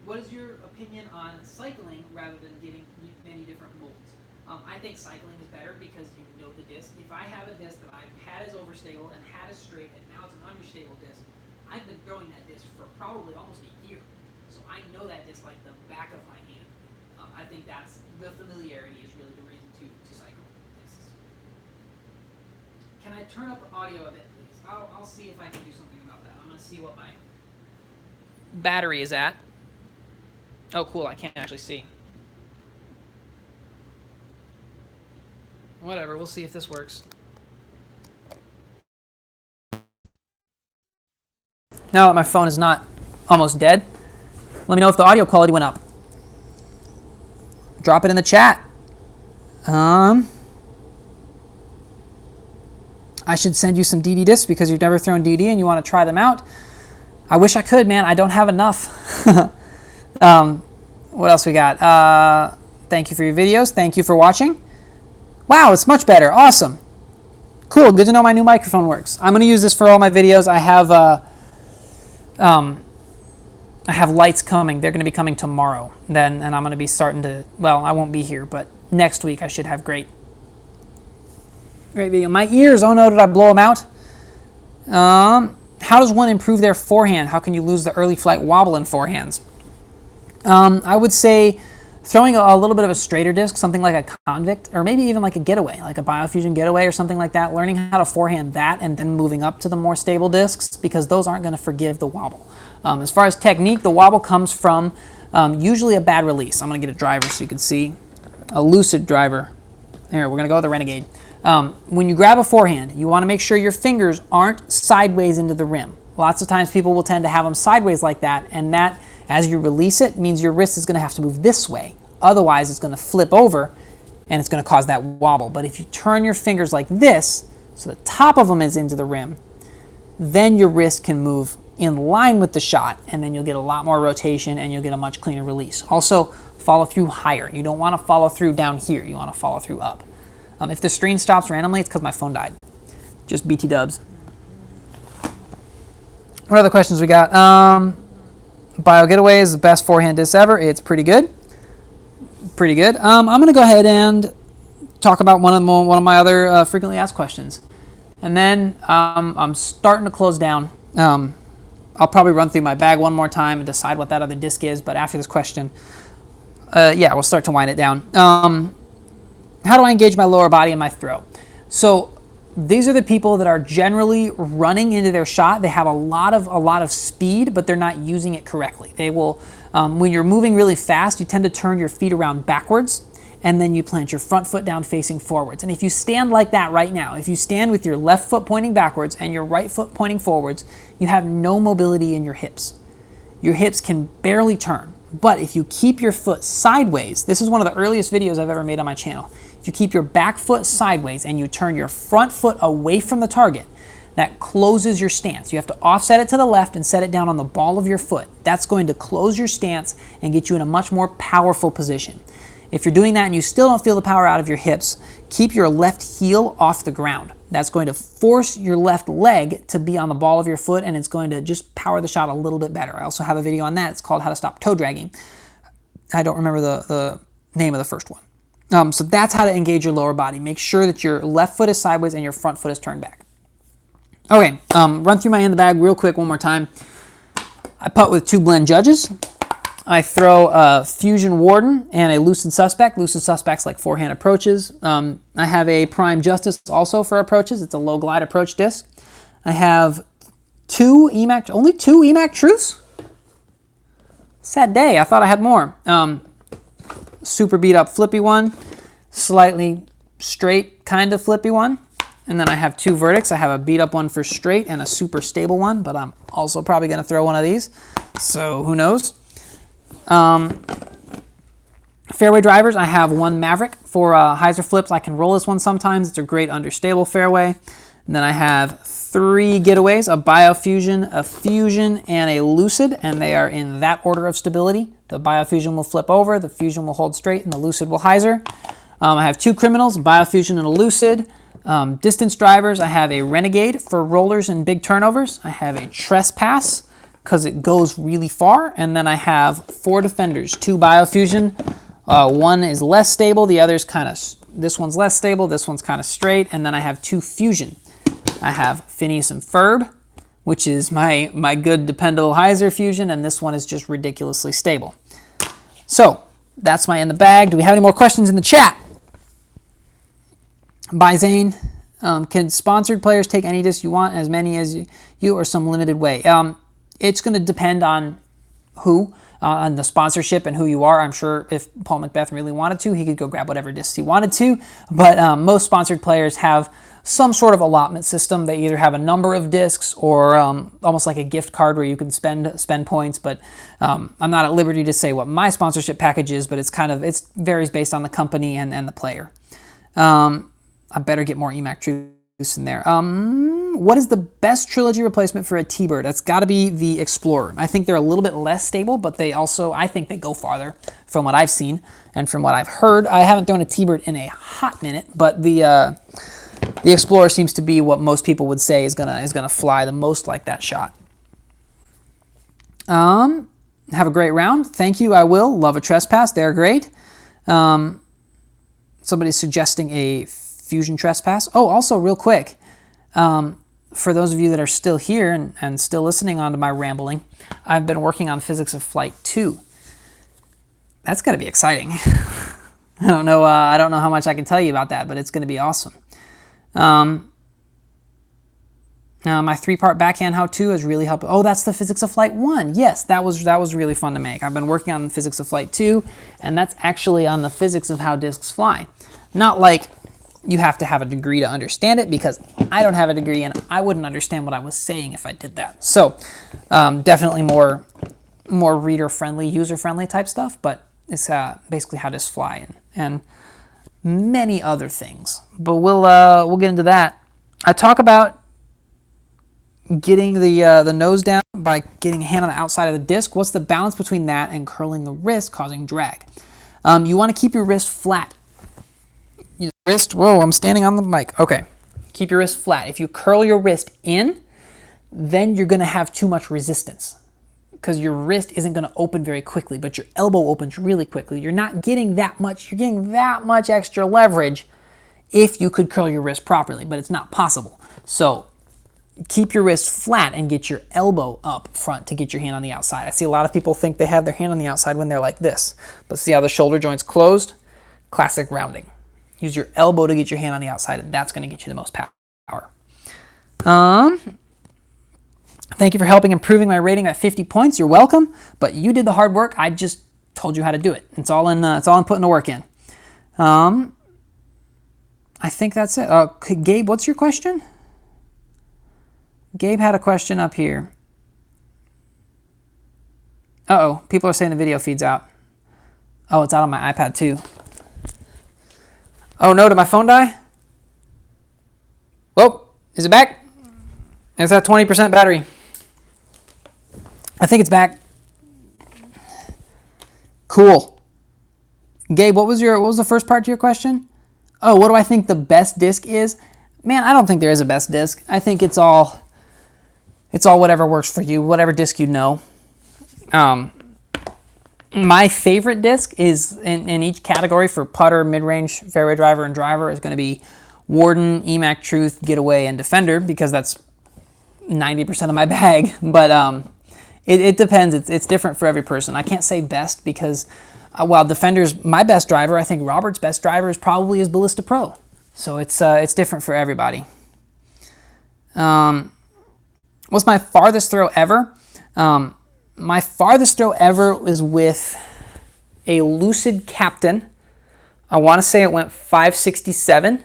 What is your opinion on cycling rather than getting many different molds? I think cycling is better because you know the disc. If I have a disc that I've had as overstable and had as straight and now it's an understable disc, I've been throwing that disc for probably almost a year. So I know that disc like the back of my hand. I think that's the familiarity is really the reason to cycle discs. Can I turn up the audio a bit, please? I'll see if I can do something about that. I'm going to see what my battery is at. Oh, cool. I can't actually see. Whatever. We'll see if this works. Now that my phone is not almost dead, let me know if the audio quality went up. Drop it in the chat. I should send you some DD discs because you've never thrown DD and you want to try them out. I wish I could, man. I don't have enough. What else we got? Thank you for your videos. Thank you for watching. Wow, it's much better. Awesome. Cool. Good to know my new microphone works. I'm going to use this for all my videos. I have lights coming. They're going to be coming tomorrow. And I'm going to be starting to, well, I won't be here, but next week I should have great video. My ears, oh no, did I blow them out? How does one improve their forehand? How can you lose the early flight wobble in forehands? I would say throwing a little bit of a straighter disc, something like a Convict, or maybe even like a Getaway, like a Biofusion Getaway or something like that, learning how to forehand that and then moving up to the more stable discs, because those aren't going to forgive the wobble. As far as technique, the wobble comes from usually a bad release. I'm going to get a driver so you can see. A lucid driver. Here, we're going to go with the Renegade. When you grab a forehand, you want to make sure your fingers aren't sideways into the rim. Lots of times people will tend to have them sideways like that, and that, as you release it, means your wrist is going to have to move this way. Otherwise, it's going to flip over, and it's going to cause that wobble. But if you turn your fingers like this, so the top of them is into the rim, then your wrist can move in line with the shot, and then you'll get a lot more rotation, and you'll get a much cleaner release. Also, follow through higher. You don't want to follow through down here. You want to follow through up. If the screen stops randomly, it's because my phone died. Just BT dubs. What other questions we got? Bio Getaway is the best forehand disc ever. It's pretty good. Pretty good. I'm going to go ahead and talk about one of my other frequently asked questions. And then I'm starting to close down. I'll probably run through my bag one more time and decide what that other disc is, but after this question, yeah, we'll start to wind it down. How do I engage my lower body and my throw? So these are the people that are generally running into their shot. They have a lot of speed, but they're not using it correctly. They will, when you're moving really fast, you tend to turn your feet around backwards, and then you plant your front foot down facing forwards. And if you stand like that right now, if you stand with your left foot pointing backwards and your right foot pointing forwards, you have no mobility in your hips. Your hips can barely turn. But if you keep your foot sideways, this is one of the earliest videos I've ever made on my channel. If you keep your back foot sideways and you turn your front foot away from the target, that closes your stance. You have to offset it to the left and set it down on the ball of your foot. That's going to close your stance and get you in a much more powerful position. If you're doing that and you still don't feel the power out of your hips, keep your left heel off the ground. That's going to force your left leg to be on the ball of your foot, and it's going to just power the shot a little bit better. I also have a video on that. It's called How to Stop Toe Dragging. I don't remember the name of the first one. So that's how to engage your lower body. Make sure that your left foot is sideways and your front foot is turned back. Okay, run through my in the bag real quick one more time. I putt with 2 blend judges. I throw a Fusion Warden and a Lucid Suspect. Lucid Suspect's like forehand approaches. I have a Prime Justice also for approaches. It's a low glide approach disc. I have only two EMAC Truths? Sad day, I thought I had more. Super beat up flippy one, slightly straight kind of flippy one. And then I have 2 verdicts. I have a beat up one for straight and a super stable one, but I'm also probably gonna throw one of these. So who knows? Fairway drivers, I have 1 Maverick for hyzer flips. I can roll this one sometimes. It's a great understable fairway. And then I have 3 Getaways, a Biofusion, a Fusion, and a Lucid, and they are in that order of stability. The Biofusion will flip over, the Fusion will hold straight, and the Lucid will hyzer. I have 2 Criminals, a Biofusion and a Lucid. Distance drivers, I have a Renegade for rollers and big turnovers. I have a Trespass because it goes really far. And then I have 4 Defenders, 2 Biofusion. One is less stable, the other's this one's less stable, this one's kind of straight. And then I have 2 Fusion. I have Phineas and Ferb, which is my good dependable hyzer Fusion, and this one is just ridiculously stable. So that's my in the bag. Do we have any more questions in the chat? By Zane, can sponsored players take any disc you want, as many as you or some limited way? It's going to depend on who, on the sponsorship and who you are. I'm sure if Paul Macbeth really wanted to, he could go grab whatever discs he wanted to. But most sponsored players have some sort of allotment system. They either have a number of discs or almost like a gift card where you can spend points. But I'm not at liberty to say what my sponsorship package is, but it varies based on the company and the player. I better get more EMAC Truths in there. What is the best trilogy replacement for a T-Bird? That's got to be the Explorer. I think they're a little bit less stable, but I think they go farther from what I've seen and from what I've heard. I haven't thrown a T-Bird in a hot minute, but the Explorer seems to be what most people would say is gonna fly the most like that shot. Have a great round. Thank you. I will. Love a Trespass. They're great. Somebody's suggesting a Fusion Trespass. Oh, also real quick, for those of you that are still here and still listening on to my rambling, I've been working on Physics of Flight 2. That's going to be exciting. I don't know how much I can tell you about that, but it's going to be awesome. My 3-part backhand how-to has really helped. Oh, that's the Physics of Flight 1. Yes, that was really fun to make. I've been working on the Physics of Flight 2, and that's actually on the physics of how discs fly. Not like you have to have a degree to understand it, because I don't have a degree and I wouldn't understand what I was saying if I did that. So definitely more reader-friendly, user-friendly type stuff, but it's basically how discs fly and many other things. But we'll get into that. I talk about getting the nose down by getting a hand on the outside of the disc. What's the balance between that and curling the wrist, causing drag? You want to keep your wrist flat. Whoa, I'm standing on the mic. Okay. Keep your wrist flat. If you curl your wrist in, then you're going to have too much resistance because your wrist isn't going to open very quickly, but your elbow opens really quickly. You're not getting that much. You're getting that much extra leverage if you could curl your wrist properly, but it's not possible. So keep your wrist flat and get your elbow up front to get your hand on the outside. I see a lot of people think they have their hand on the outside when they're like this, but see how the shoulder joint's closed? Classic rounding. Use your elbow to get your hand on the outside, and that's going to get you the most power. Thank you for helping improving my rating at 50 points. You're welcome, but you did the hard work. I just told you how to do it. It's all in putting the work in. I think that's it. Gabe, what's your question? Gabe had a question up here. Uh-oh, people are saying the video feed's out. Oh, it's out on my iPad too. Oh no, did my phone die? Whoa, is it back? It's at 20% battery. I think it's back. Cool. Gabe, what was the first part to your question? Oh, what do I think the best disc is? Man, I don't think there is a best disc. I think it's all whatever works for you, whatever disc you know. My favorite disc is in each category for putter, mid-range, fairway driver, and driver is going to be Warden, EMAC Truth, Getaway, and Defender because that's 90% of my bag. But it depends. It's different for every person. I can't say best because while Defender's my best driver, I think Robert's best driver is probably his Ballista Pro. So it's different for everybody. What's my farthest throw ever? My farthest throw ever was with a Lucid Captain. I want to say it went 567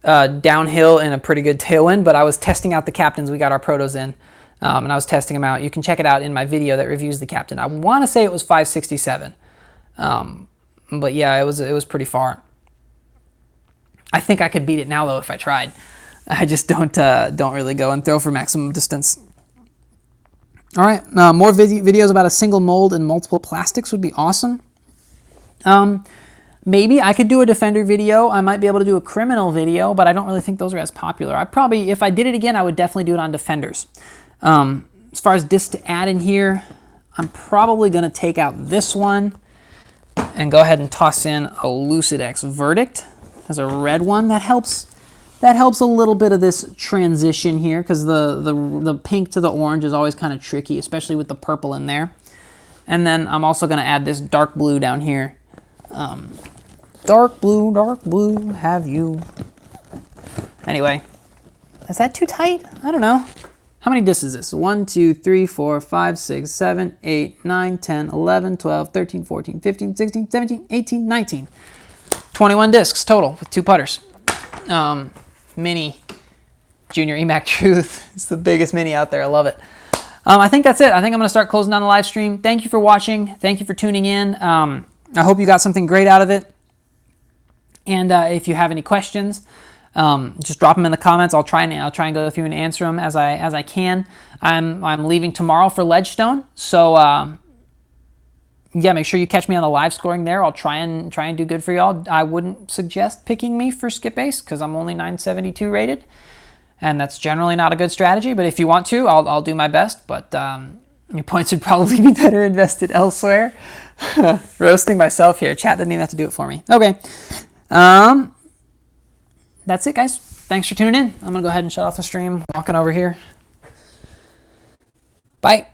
downhill in a pretty good tailwind, but I was testing out the Captains. We got our protos in, and I was testing them out. You can check it out in my video that reviews the Captain. I want to say it was 567, but yeah, it was pretty far. I think I could beat it now though if I tried. I just don't really go and throw for maximum distance. All right, more videos about a single mold and multiple plastics would be awesome. Maybe I could do a Defender video. I might be able to do a Criminal video, but I don't really think those are as popular. If I did it again, I would definitely do it on Defenders. As far as discs to add in here, I'm probably going to take out this one and go ahead and toss in a Lucid X Verdict as a red one. That helps a little bit of this transition here because the pink to the orange is always kind of tricky, especially with the purple in there. And then I'm also going to add this dark blue down here. Dark blue, have you. Anyway, is that too tight? I don't know. How many discs is this? 1, 2, 3, 4, 5, 6, 7, 8, 9, 10, 11, 12, 13, 14, 15, 16, 17, 18, 19. 21 discs total with 2 putters. Mini Junior EMAC Truth. It's the biggest mini out there. I love it. I think that's it. I think I'm going to start closing down the live stream. Thank you for watching. Thank you for tuning in. I hope you got something great out of it. And if you have any questions, just drop them in the comments. I'll try and go through and answer them as I can. I'm leaving tomorrow for Ledgestone, so yeah, make sure you catch me on the live scoring there. I'll try and do good for y'all. I wouldn't suggest picking me for Skip Ace because I'm only 972 rated, and that's generally not a good strategy. But if you want to, I'll do my best. But your points would probably be better invested elsewhere. Roasting myself here. Chat didn't even have to do it for me. Okay. That's it, guys. Thanks for tuning in. I'm gonna go ahead and shut off the stream. Walking over here. Bye.